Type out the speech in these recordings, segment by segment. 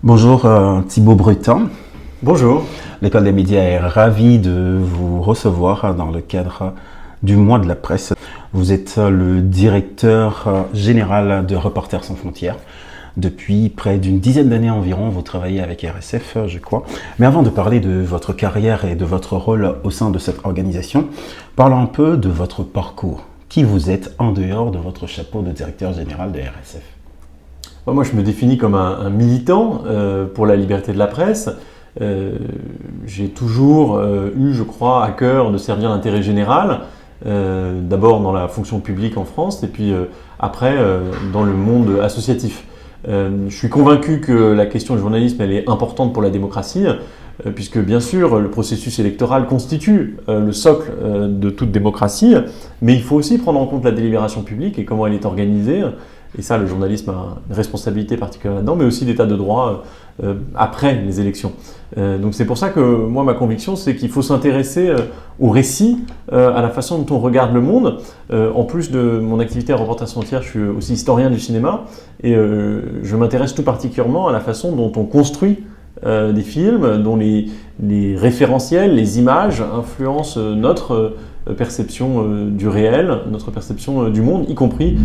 Bonjour Thibaut Brutin. Bonjour. L'École des médias est ravie de vous recevoir dans le cadre du mois de la presse. Vous êtes le directeur général de Reporters sans frontières. Depuis près d'une dizaine d'années environ, vous travaillez avec RSF, je crois. Mais avant de parler de votre carrière et de votre rôle au sein de cette organisation, parlons un peu de votre parcours. Qui vous êtes en dehors de votre chapeau de directeur général de RSF? Moi, je me définis comme un militant pour la liberté de la presse. J'ai toujours eu, je crois, à cœur de servir l'intérêt général, d'abord dans la fonction publique en France et puis après dans le monde associatif. Je suis convaincu que la question du journalisme elle est importante pour la démocratie, puisque bien sûr le processus électoral constitue le socle de toute démocratie, mais il faut aussi prendre en compte la délibération publique et comment elle est organisée. Et ça, le journalisme a une responsabilité particulière là-dedans, mais aussi d'état de droit après les élections. Donc c'est pour ça que moi, ma conviction, c'est qu'il faut s'intéresser au récit, à la façon dont on regarde le monde. En plus de mon activité à Reporters sans frontières, je suis aussi historien du cinéma et je m'intéresse tout particulièrement à la façon dont on construit des films, dont les référentiels, les images influencent notre perception du réel, notre perception du monde, y compris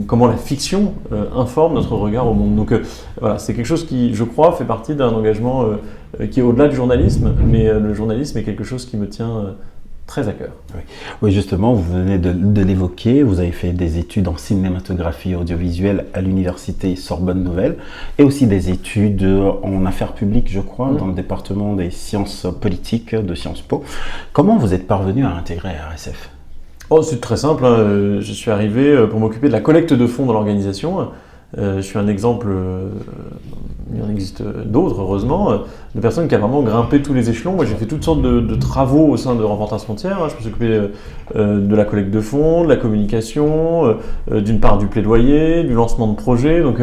comment la fiction informe notre regard au monde. Donc voilà, c'est quelque chose qui, je crois, fait partie d'un engagement qui est au-delà du journalisme, mais le journalisme est quelque chose qui me tient très à cœur. Oui, justement, vous venez de l'évoquer, vous avez fait des études en cinématographie audiovisuelle à l'université Sorbonne Nouvelle et aussi des études en affaires publiques, je crois, dans le département des sciences politiques de Sciences Po. Comment vous êtes parvenu à intégrer RSF? C'est très simple, hein. Je suis arrivé pour m'occuper de la collecte de fonds dans l'organisation. Je suis un exemple, il en existe d'autres heureusement, de personnes qui a vraiment grimpé tous les échelons. Moi j'ai fait toutes sortes de travaux au sein de Reporters sans frontières. Je me suis occupé de la collecte de fonds, de la communication, d'une part du plaidoyer, du lancement de projets. Donc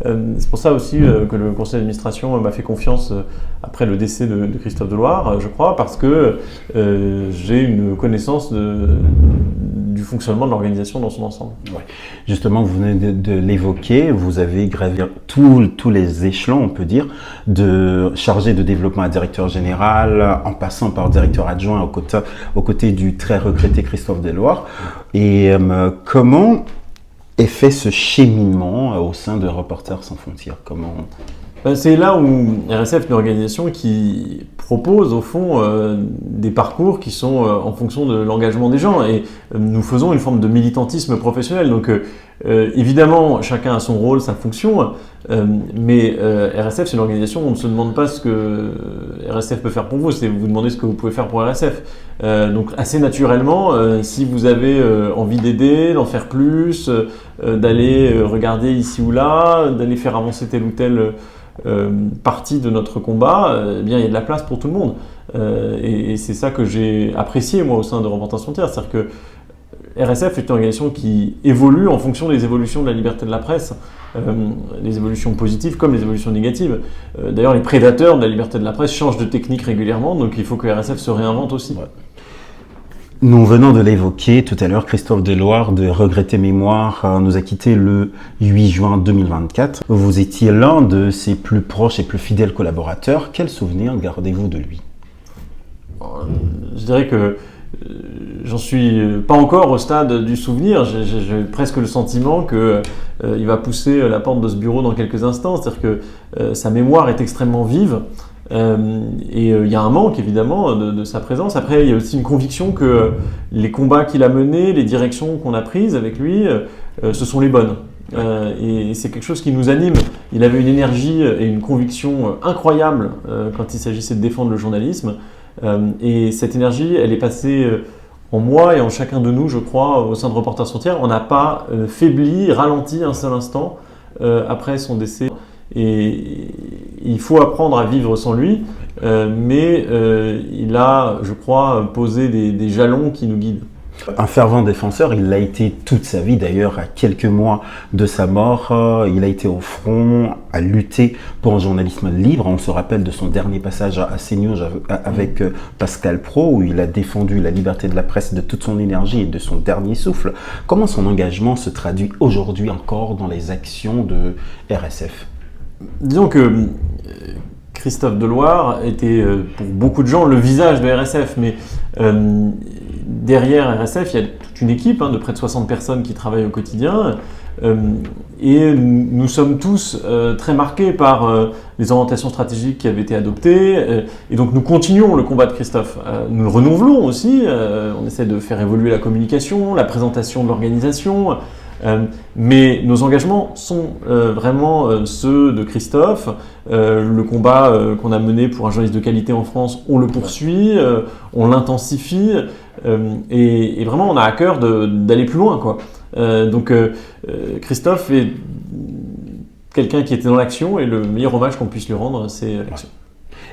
c'est pour ça aussi que le conseil d'administration m'a fait confiance après le décès de Christophe Deloire, je crois, parce que j'ai une connaissance du fonctionnement de l'organisation dans son ensemble. Ouais. Justement, vous venez de l'évoquer, vous avez gravi tous les échelons, on peut dire, de chargé de développement à directeur général, en passant par directeur adjoint aux côtés du très regretté Christophe Deloire. Et comment est fait ce cheminement au sein de Reporters sans frontières? C'est là où RSF est une organisation qui propose au fond des parcours qui sont en fonction de l'engagement des gens et nous faisons une forme de militantisme professionnel. Donc évidemment chacun a son rôle, sa fonction, mais RSF c'est une organisation où on ne se demande pas ce que RSF peut faire pour vous, c'est vous demandez ce que vous pouvez faire pour RSF. Donc assez naturellement, si vous avez envie d'aider, d'en faire plus, d'aller regarder ici ou là, d'aller faire avancer telle ou telle partie de notre combat, eh bien il y a de la place pour tout le monde. Et c'est ça que j'ai apprécié moi au sein de Reporters sans frontières, c'est-à-dire que RSF est une organisation qui évolue en fonction des évolutions de la liberté de la presse, les évolutions positives comme les évolutions négatives. D'ailleurs les prédateurs de la liberté de la presse changent de technique régulièrement, donc il faut que RSF se réinvente aussi. Ouais. Nous venons de l'évoquer tout à l'heure, Christophe Deloire de Regretter Mémoire nous a quitté le 8 juin 2024. Vous étiez l'un de ses plus proches et plus fidèles collaborateurs. Quel souvenir gardez-vous de lui? Je dirais que j'en suis pas encore au stade du souvenir. J'ai presque le sentiment qu'il va pousser la porte de ce bureau dans quelques instants. C'est-à-dire que sa mémoire est extrêmement vive. Et il y a un manque évidemment de sa présence. Après il y a aussi une conviction que les combats qu'il a menés, les directions qu'on a prises avec lui, ce sont les bonnes. Et c'est quelque chose qui nous anime. Il avait une énergie et une conviction incroyable quand il s'agissait de défendre le journalisme. Et cette énergie, elle est passée en moi et en chacun de nous, je crois, au sein de Reporters sans frontières. On n'a pas faibli, ralenti un seul instant après son décès. Et il faut apprendre à vivre sans lui, mais il a, je crois, posé des jalons qui nous guident. Un fervent défenseur, il l'a été toute sa vie d'ailleurs, à quelques mois de sa mort, il a été au front, a lutté pour un journalisme libre. On se rappelle de son dernier passage à CNews avec Pascal Praud, où il a défendu la liberté de la presse de toute son énergie et de son dernier souffle. Comment son engagement se traduit aujourd'hui encore dans les actions de RSF ? Disons que Christophe Deloire était pour beaucoup de gens le visage de RSF, mais derrière RSF, il y a toute une équipe de près de 60 personnes qui travaillent au quotidien. Et nous sommes tous très marqués par les orientations stratégiques qui avaient été adoptées. Et donc nous continuons le combat de Christophe. Nous le renouvelons aussi. On essaie de faire évoluer la communication, la présentation de l'organisation. Mais nos engagements sont vraiment ceux de Christophe. Le combat qu'on a mené pour un journaliste de qualité en France, on le poursuit, on l'intensifie. Et vraiment, on a à cœur d'aller plus loin, quoi. Donc Christophe est quelqu'un qui était dans l'action et le meilleur hommage qu'on puisse lui rendre, c'est l'action.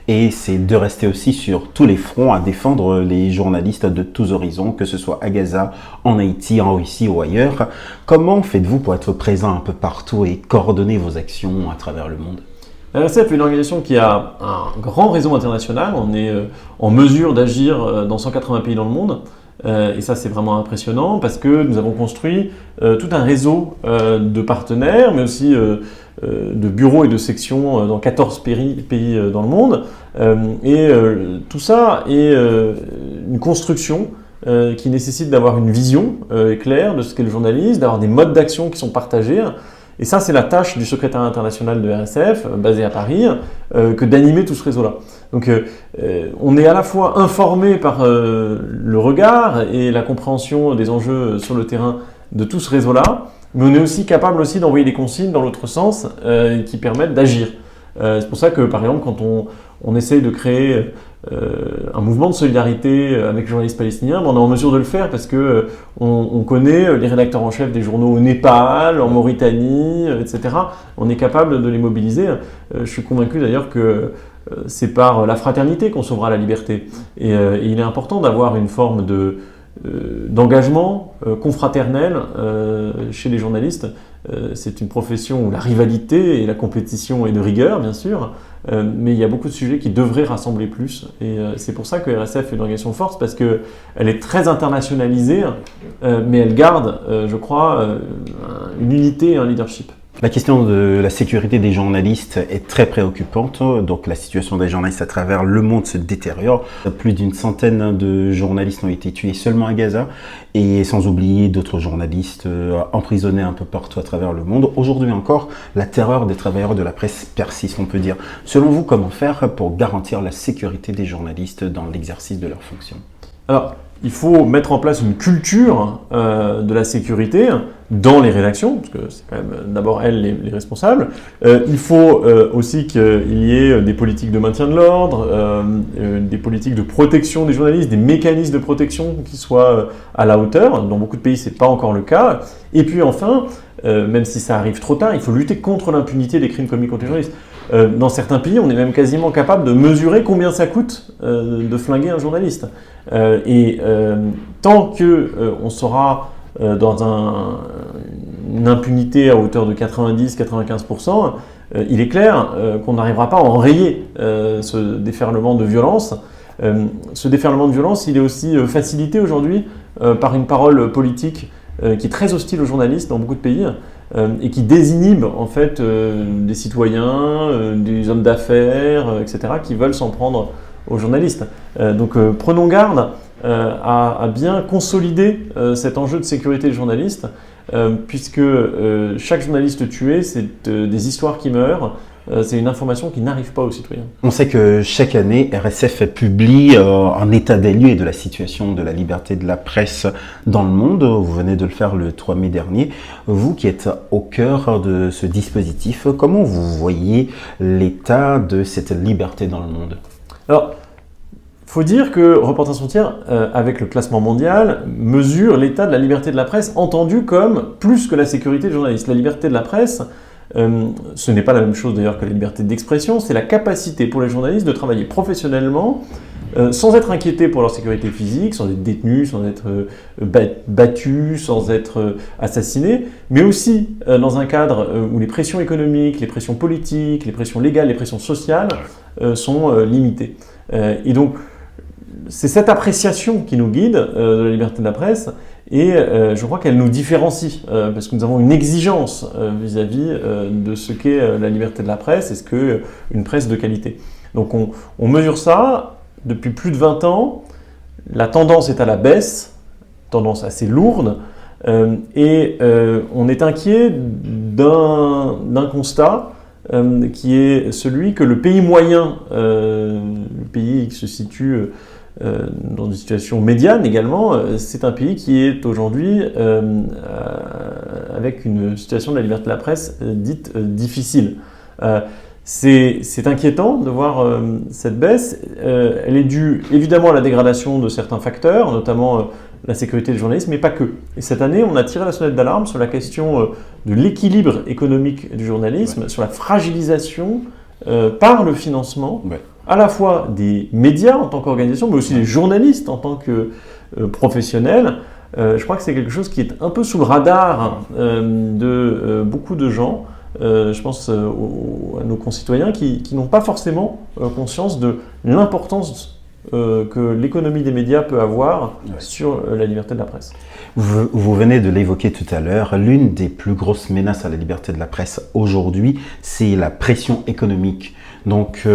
Et c'est de rester aussi sur tous les fronts à défendre les journalistes de tous horizons, que ce soit à Gaza, en Haïti, en Russie ou ailleurs. Comment faites-vous pour être présent un peu partout et coordonner vos actions à travers le monde ? RSF est une organisation qui a un grand réseau international. On est en mesure d'agir dans 180 pays dans le monde. Et ça, c'est vraiment impressionnant parce que nous avons construit tout un réseau de partenaires, mais aussi de bureaux et de sections dans 14 pays dans le monde. Et tout ça est une construction qui nécessite d'avoir une vision claire de ce qu'est le journaliste, d'avoir des modes d'action qui sont partagés. Et ça, c'est la tâche du secrétaire international de RSF, basé à Paris, que d'animer tout ce réseau-là. Donc, on est à la fois informé par le regard et la compréhension des enjeux sur le terrain de tout ce réseau-là, mais on est aussi capable aussi d'envoyer des consignes dans l'autre sens qui permettent d'agir. C'est pour ça que, par exemple, quand on essaye de créer un mouvement de solidarité avec les journalistes palestiniens, on est en mesure de le faire parce que on connaît les rédacteurs en chef des journaux au Népal, en Mauritanie, etc. On est capable de les mobiliser. Je suis convaincu d'ailleurs que c'est par la fraternité qu'on sauvera la liberté. Et il est important d'avoir une forme d'engagement confraternel chez les journalistes. C'est une profession où la rivalité et la compétition est de rigueur, bien sûr, mais il y a beaucoup de sujets qui devraient rassembler plus. Et c'est pour ça que RSF est une organisation forte, parce qu'elle est très internationalisée, mais elle garde, je crois, une unité et un leadership. La question de la sécurité des journalistes est très préoccupante. Donc la situation des journalistes à travers le monde se détériore. Plus d'une centaine de journalistes ont été tués seulement à Gaza, et sans oublier d'autres journalistes emprisonnés un peu partout à travers le monde. Aujourd'hui encore, la terreur des travailleurs de la presse persiste, on peut dire. Selon vous, comment faire pour garantir la sécurité des journalistes dans l'exercice de leurs fonctions ? Alors, il faut mettre en place une culture de la sécurité dans les rédactions, parce que c'est quand même d'abord elles les responsables. Il faut aussi qu'il y ait des politiques de maintien de l'ordre, des politiques de protection des journalistes, des mécanismes de protection qui soient à la hauteur. Dans beaucoup de pays, ce n'est pas encore le cas. Et puis enfin, même si ça arrive trop tard, il faut lutter contre l'impunité des crimes commis contre les journalistes. Dans certains pays, on est même quasiment capable de mesurer combien ça coûte de flinguer un journaliste. Tant qu'on sera dans une impunité à hauteur de 90-95%, il est clair qu'on n'arrivera pas à enrayer ce déferlement de violence. Ce déferlement de violence, il est aussi facilité aujourd'hui par une parole politique qui est très hostile aux journalistes dans beaucoup de pays et qui désinhibe en fait des citoyens, des hommes d'affaires, etc., qui veulent s'en prendre aux journalistes. Donc prenons garde à bien consolider cet enjeu de sécurité des journalistes, puisque chaque journaliste tué, c'est des histoires qui meurent. C'est une information qui n'arrive pas aux citoyens. On sait que chaque année, RSF publie un état des lieux de la situation de la liberté de la presse dans le monde. Vous venez de le faire le 3 mai dernier. Vous qui êtes au cœur de ce dispositif, comment vous voyez l'état de cette liberté dans le monde ? Alors, il faut dire que Reporters sans frontières, avec le classement mondial, mesure l'état de la liberté de la presse entendu comme plus que la sécurité des journalistes. La liberté de la presse, ce n'est pas la même chose d'ailleurs que la liberté d'expression, c'est la capacité pour les journalistes de travailler professionnellement sans être inquiétés pour leur sécurité physique, sans être détenus, sans être battus, sans être assassinés, mais aussi dans un cadre où les pressions économiques, les pressions politiques, les pressions légales, les pressions sociales sont limitées. Et donc, c'est cette appréciation qui nous guide de la liberté de la presse, et je crois qu'elle nous différencie, parce que nous avons une exigence vis-à-vis de ce qu'est la liberté de la presse et ce qu'est une presse de qualité. Donc on mesure ça depuis plus de 20 ans, la tendance est à la baisse, tendance assez lourde, et on est inquiet d'un constat qui est celui que le pays moyen, le pays qui se situe dans une situation médiane également, c'est un pays qui est aujourd'hui avec une situation de la liberté de la presse dite difficile. C'est inquiétant de voir cette baisse. Elle est due évidemment à la dégradation de certains facteurs, notamment la sécurité des journalistes, mais pas que. Et cette année, on a tiré la sonnette d'alarme sur la question de l'équilibre économique du journalisme, sur la fragilisation par le financement, à la fois des médias en tant qu'organisation, mais aussi des journalistes en tant que professionnels. Je crois que c'est quelque chose qui est un peu sous le radar de beaucoup de gens. Je pense à nos concitoyens qui n'ont pas forcément conscience de l'importance que l'économie des médias peut avoir sur la liberté de la presse. Vous venez de l'évoquer tout à l'heure, l'une des plus grosses menaces à la liberté de la presse aujourd'hui, c'est la pression économique. Donc,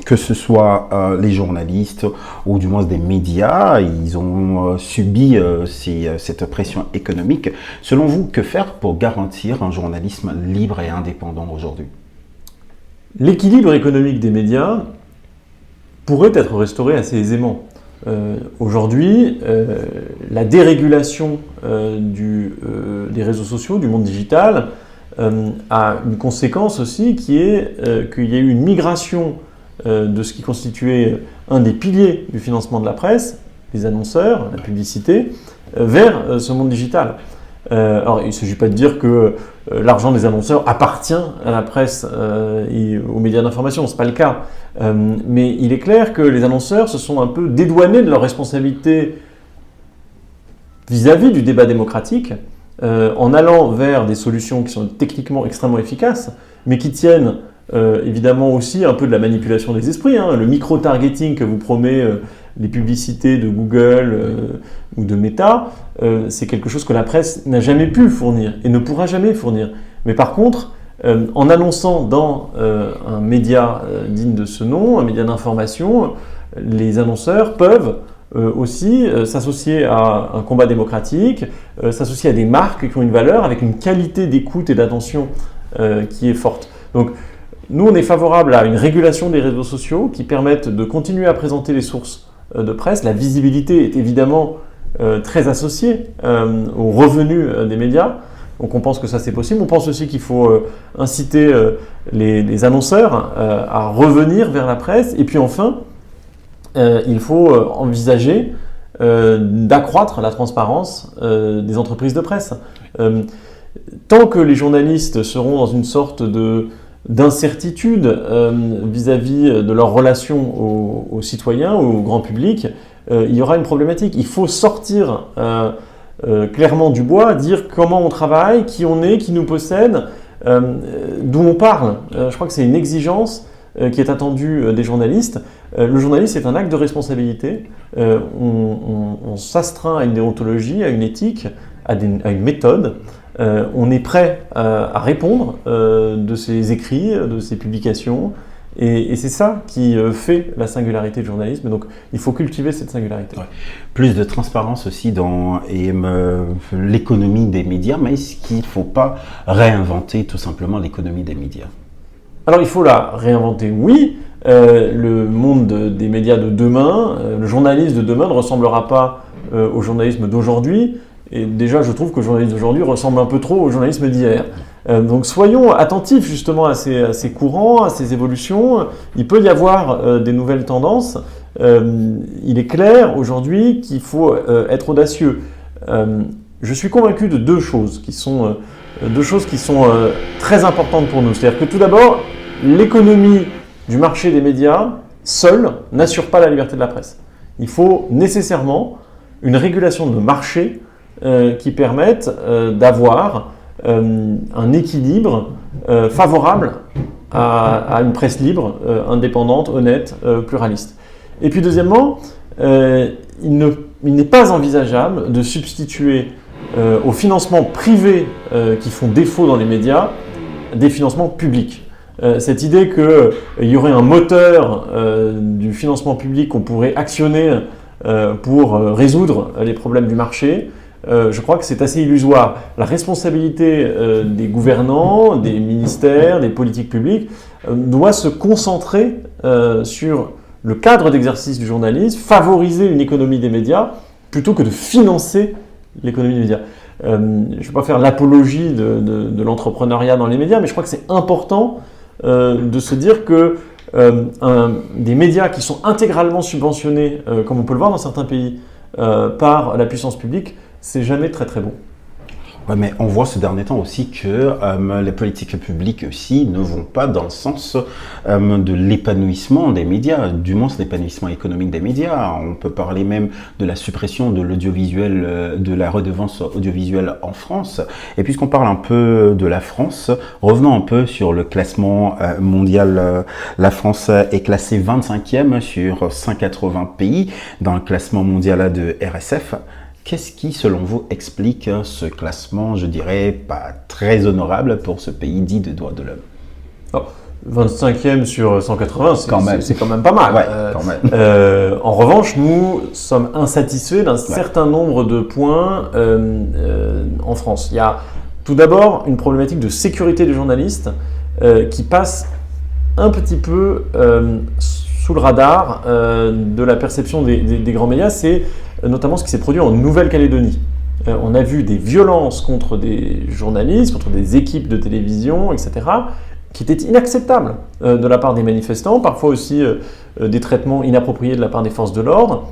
que ce soit les journalistes ou du moins des médias, ils ont subi cette pression économique. Selon vous, que faire pour garantir un journalisme libre et indépendant aujourd'hui? L'équilibre économique des médias pourrait être restauré assez aisément. Aujourd'hui, la dérégulation des réseaux sociaux, du monde digital, a une conséquence aussi qui est qu'il y a eu une migration de ce qui constituait un des piliers du financement de la presse, les annonceurs, la publicité, vers ce monde digital. Alors, il ne s'agit pas de dire que l'argent des annonceurs appartient à la presse et aux médias d'information, ce n'est pas le cas. Mais il est clair que les annonceurs se sont un peu dédouanés de leurs responsabilités vis-à-vis du débat démocratique en allant vers des solutions qui sont techniquement extrêmement efficaces, mais qui tiennent évidemment aussi un peu de la manipulation des esprits. Le micro-targeting que vous promet les publicités de Google ou de Meta, c'est quelque chose que la presse n'a jamais pu fournir et ne pourra jamais fournir. Mais par contre, en annonçant dans un média digne de ce nom, un média d'information, les annonceurs peuvent aussi s'associer à un combat démocratique, s'associer à des marques qui ont une valeur avec une qualité d'écoute et d'attention qui est forte. Donc, nous, on est favorable à une régulation des réseaux sociaux qui permettent de continuer à présenter les sources de presse. La visibilité est évidemment très associée aux revenus des médias. Donc on pense que ça c'est possible. On pense aussi qu'il faut inciter les annonceurs à revenir vers la presse. Et puis enfin, il faut envisager d'accroître la transparence des entreprises de presse. Tant que les journalistes seront dans une sorte d'incertitude vis-à-vis de leur relation aux citoyens, au grand public, il y aura une problématique. Il faut sortir clairement du bois, dire comment on travaille, qui on est, qui nous possède, d'où on parle. Je crois que c'est une exigence qui est attendue des journalistes. Le journaliste est un acte de responsabilité. On s'astreint à une déontologie, à une éthique, à une méthode. On est prêt à répondre de ses écrits, de ses publications, et c'est ça qui fait la singularité du journalisme. Donc il faut cultiver cette singularité. Ouais. Plus de transparence aussi dans l'économie des médias, mais est-ce qu'il ne faut pas réinventer tout simplement l'économie des médias? Alors il faut la réinventer, oui. Le monde des médias de demain, le journaliste de demain ne ressemblera pas au journalisme d'aujourd'hui. Et déjà, je trouve que le journalisme d'aujourd'hui ressemble un peu trop au journalisme d'hier. Donc soyons attentifs justement à ces courants, à ces évolutions. Il peut y avoir des nouvelles tendances. Il est clair aujourd'hui qu'il faut être audacieux. Je suis convaincu de deux choses qui sont très importantes pour nous. C'est-à-dire que tout d'abord, l'économie du marché des médias seule n'assure pas la liberté de la presse. Il faut nécessairement une régulation de marché qui permettent d'avoir un équilibre favorable à une presse libre, indépendante, honnête, pluraliste. Et puis deuxièmement, il ne il n'est pas envisageable de substituer aux financements privés qui font défaut dans les médias des financements publics. Cette idée qu'il y aurait un moteur du financement public qu'on pourrait actionner pour résoudre les problèmes du marché, je crois que c'est assez illusoire. La responsabilité des gouvernants, des ministères, des politiques publiques doit se concentrer sur le cadre d'exercice du journalisme, favoriser une économie des médias plutôt que de financer l'économie des médias. Je ne vais pas faire l'apologie de l'entrepreneuriat dans les médias, mais je crois que c'est important de se dire que des médias qui sont intégralement subventionnés, comme on peut le voir dans certains pays, par la puissance publique, c'est jamais très très bon. Ouais, mais on voit ces derniers temps aussi que les politiques publiques aussi ne vont pas dans le sens de l'épanouissement des médias, du moins l'épanouissement économique des médias. On peut parler même de la suppression de l'audiovisuel, de la redevance audiovisuelle en France. Et puisqu'on parle un peu de la France, revenons un peu sur le classement mondial. La France est classée 25e sur 180 pays dans le classement mondial de RSF. Qu'est-ce qui, selon vous, explique ce classement, je dirais, pas très honorable pour ce pays dit de droits de l'homme? 25e sur 180, c'est quand même pas mal. Ouais, quand même. En revanche, nous sommes insatisfaits d'un certain nombre de points en France. Il y a tout d'abord une problématique de sécurité des journalistes qui passe un petit peu sous le radar de la perception des grands médias. C'est notamment ce qui s'est produit en Nouvelle-Calédonie. On a vu des violences contre des journalistes, contre des équipes de télévision, etc., qui étaient inacceptables de la part des manifestants, parfois aussi des traitements inappropriés de la part des forces de l'ordre,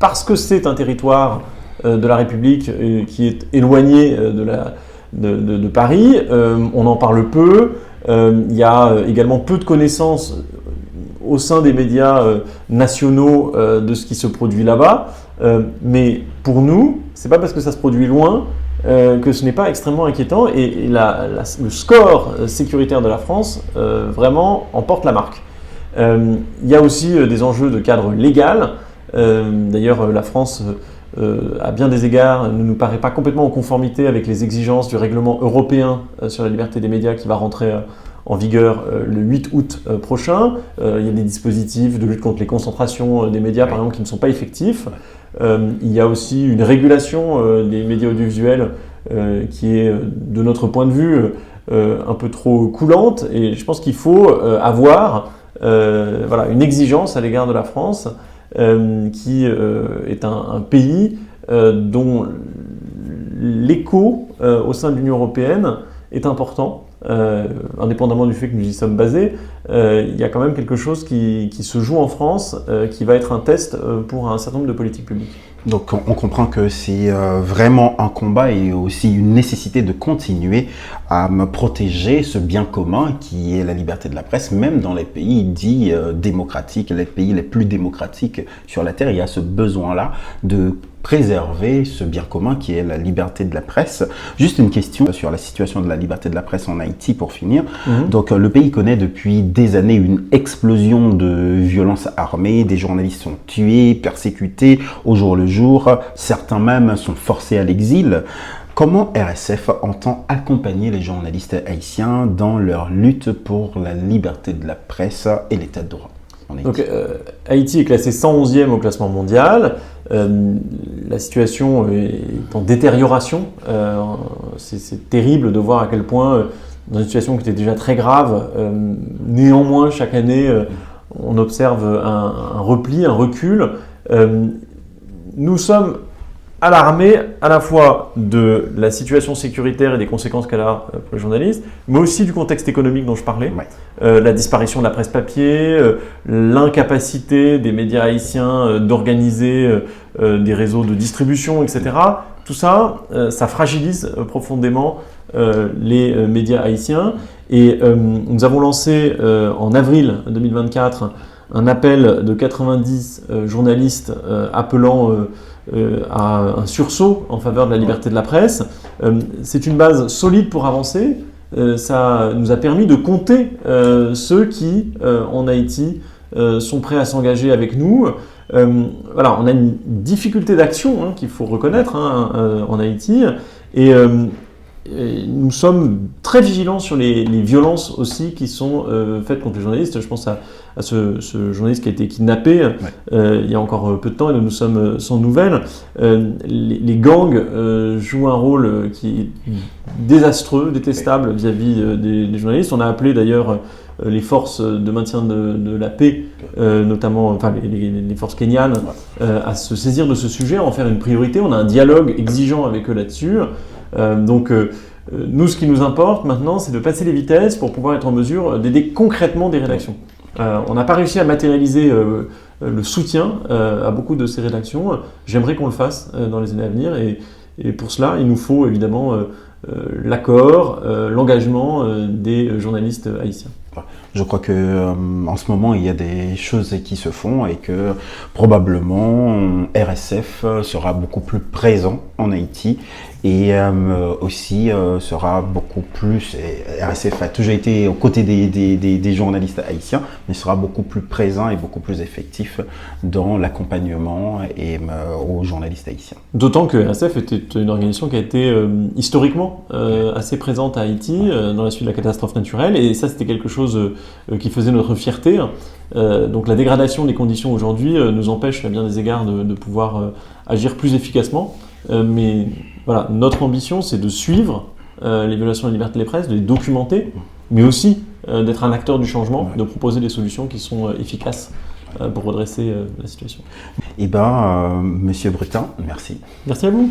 parce que c'est un territoire de la République qui est éloigné de Paris. On en parle peu. Il y a également peu de connaissances au sein des médias nationaux de ce qui se produit là-bas. Mais pour nous, c'est pas parce que ça se produit loin que ce n'est pas extrêmement inquiétant. Et le score sécuritaire de la France vraiment emporte la marque. Il y a aussi des enjeux de cadre légal. D'ailleurs, la France, à bien des égards, ne nous paraît pas complètement en conformité avec les exigences du règlement européen sur la liberté des médias qui va rentrer en vigueur le 8 août prochain. Il y a des dispositifs de lutte contre les concentrations des médias, par exemple, qui ne sont pas effectifs. Il y a aussi une régulation des médias audiovisuels qui est, de notre point de vue, un peu trop coulante. Et je pense qu'il faut avoir une exigence à l'égard de la France, qui est un pays dont l'écho au sein de l'Union européenne est important. Indépendamment du fait que nous y sommes basés, il y a quand même quelque chose qui se joue en France, qui va être un test pour un certain nombre de politiques publiques. Donc on comprend que c'est vraiment un combat et aussi une nécessité de continuer à protéger ce bien commun qui est la liberté de la presse, même dans les pays dits démocratiques, les pays les plus démocratiques sur la Terre. Il y a ce besoin-là de préserver ce bien commun qui est la liberté de la presse. Juste une question sur la situation de la liberté de la presse en Haïti pour finir. Donc le pays connaît depuis des années une explosion de violences armées, des journalistes sont tués, persécutés au jour le jour, certains même sont forcés à l'exil. Comment RSF entend accompagner les journalistes haïtiens dans leur lutte pour la liberté de la presse et l'état de droit? Donc, Haïti est classé 111e au classement mondial. La situation est en détérioration. C'est terrible de voir à quel point, dans une situation qui était déjà très grave, néanmoins, chaque année, on observe un repli, un recul. Nous sommes alarmés à la fois de la situation sécuritaire et des conséquences qu'elle a pour les journalistes, mais aussi du contexte économique dont je parlais. La disparition de la presse papier, l'incapacité des médias haïtiens d'organiser des réseaux de distribution, etc. Tout ça, ça fragilise profondément les médias haïtiens. Et nous avons lancé en avril 2024 un appel de 90 journalistes appelant à un sursaut en faveur de la liberté de la presse. C'est une base solide pour avancer. Ça nous a permis de compter ceux qui, en Haïti, sont prêts à s'engager avec nous. voilà, on a une difficulté d'action qu'il faut reconnaître en Haïti, et nous sommes très vigilants sur les violences aussi qui sont faites contre les journalistes. Je pense à ce journaliste qui a été kidnappé il y a encore peu de temps et nous sommes sans nouvelles. Les gangs jouent un rôle qui est désastreux, détestable vis-à-vis des journalistes. On a appelé d'ailleurs les forces de maintien de la paix, notamment les forces kenyanes, à se saisir de ce sujet, à en faire une priorité. On a un dialogue exigeant avec eux là-dessus. Nous, ce qui nous importe maintenant, c'est de passer les vitesses pour pouvoir être en mesure d'aider concrètement des rédactions. On n'a pas réussi à matérialiser le soutien à beaucoup de ces rédactions. J'aimerais qu'on le fasse dans les années à venir, et pour cela, il nous faut évidemment l'accord, l'engagement des journalistes haïtiens. Je crois que en ce moment il y a des choses qui se font et que probablement RSF sera beaucoup plus présent en Haïti et aussi sera beaucoup plus. RSF a toujours été aux côtés des journalistes haïtiens, mais sera beaucoup plus présent et beaucoup plus effectif dans l'accompagnement et aux journalistes haïtiens. D'autant que RSF était une organisation qui a été historiquement assez présente à Haïti dans la suite de la catastrophe naturelle, et ça c'était quelque chose qui faisait notre fierté. Donc la dégradation des conditions aujourd'hui nous empêche à bien des égards de pouvoir agir plus efficacement. Mais voilà, notre ambition, c'est de suivre les violations de la liberté de la presse, de les documenter, mais aussi d'être un acteur du changement, de proposer des solutions qui sont efficaces pour redresser la situation. Eh bien, Monsieur Brutin, merci. Merci à vous.